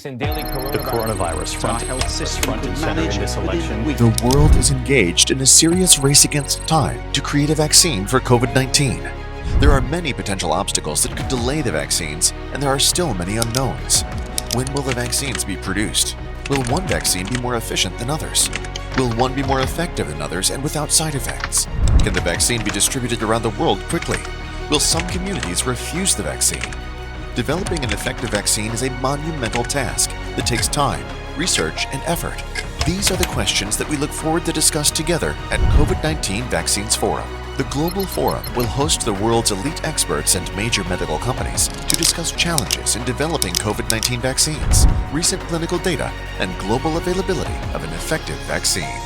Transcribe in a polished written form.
The coronavirus front and center in this election. The world is engaged in a serious race against time to create a vaccine for COVID-19. There are many potential obstacles that could delay the vaccines, and there are still many unknowns. When will the vaccines be produced? Will one vaccine be more efficient than others? Will one be more effective than others and without side effects? Can the vaccine be distributed around the world quickly? Will some communities refuse the vaccine? Developing an effective vaccine is a monumental task that takes time, research, and effort. These are the questions that we look forward to discuss together at COVID-19 Vaccines Forum. The Global Forum will host the world's elite experts and major medical companies to discuss challenges in developing COVID-19 vaccines, recent clinical data, and global availability of an effective vaccine.